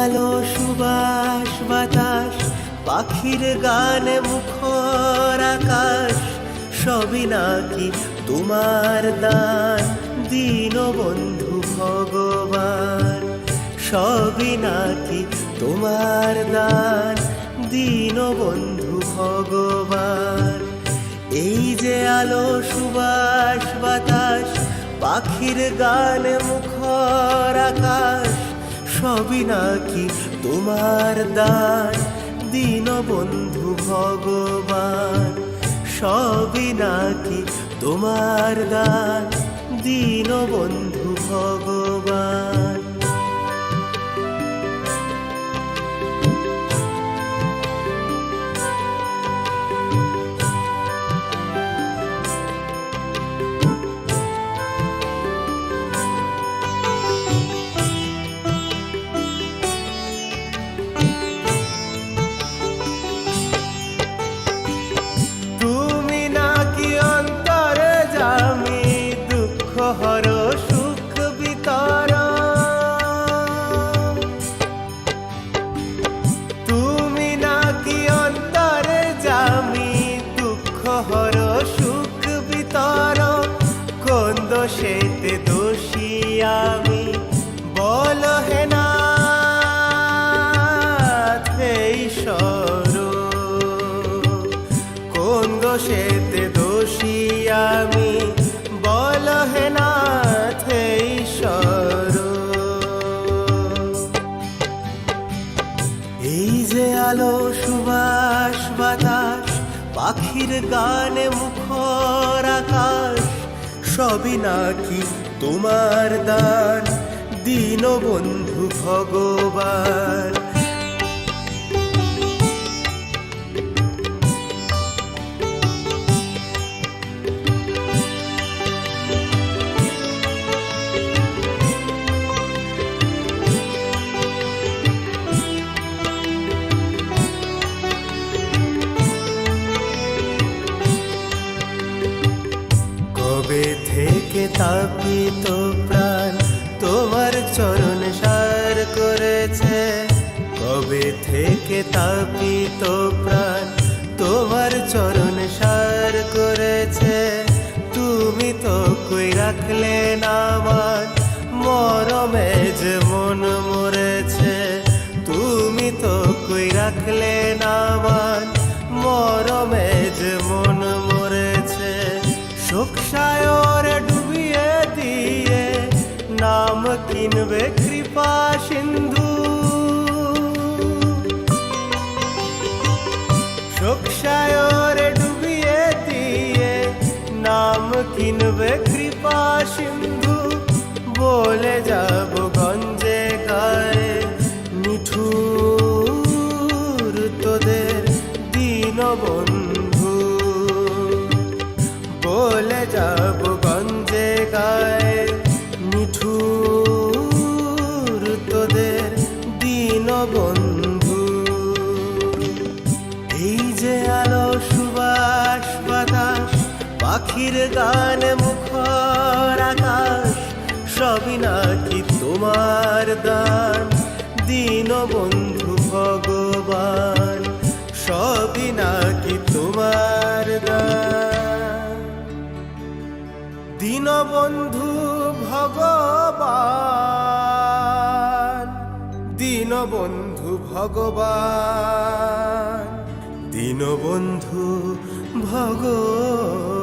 আলো সুবাস বাতাস পাখির গানে মুখর আকাশ সবই নাকি তোমার দান দীনবন্ধু ভগবান। সবই নাকি তোমার দান দীনবন্ধু ভগবান। এই যে আলো সুবাস বাতাস পাখির গানে মুখর আকাশ সবই নাকি তোমার দান দীনবন্ধু ভগবান। সবই নাকি তোমার দান দীনবন্ধু ভগবান। হর সুখ বিতর তুমি নাকি অন্তরে জামি দুঃখ হর সুখ বিতর। কোন দোষেতে দোষী আমি বল হে নাথ হে ঈশ্বর। কোন দোষেতে দোষী আমি বল হে নাথ হে ঈশ্বর। এই যে আলো সুবাস বাতাস পাখির গানে মুখর আকাশ সবই নাকি তোমার দান দীনবন্ধু ভগবান। কবে থেকে তাপিত প্রাণ তোমার চরণ সার করেছে। কবে থেকে তাপিত প্রাণ তোমার চরণ সার করেছে। তুমি তো কই রাখলে না আমার মরমে যে মন মরেছে। তুমি তো কই রাখলে না আমার মরমে যে মন মরেছে। শোক সায়রে ডুবিয়ে দিয়ে নাম কিনবে কৃপা সিন্ধু। শোক সায়রে ডুবিয়ে দিয়ে নাম কিনবে কৃপা সিন্ধু। বলে যাব গঞ্জে গায়ে নিঠুর তোদের দীনবন্ধু। বলে যাব গঞ্জে গায়ে নিঠুর তোদের দীনবন্ধু। এই যে আলো সুবাস বাতাস পাখির গানে মুখর আকাশ সবই নাকি তোমার দান দীনবন্ধু ভগবান। সবই নাকি তোমার দান দীনবন্ধু ভগবান। দীনবন্ধু ভগবান। দীনবন্ধু ভগবান।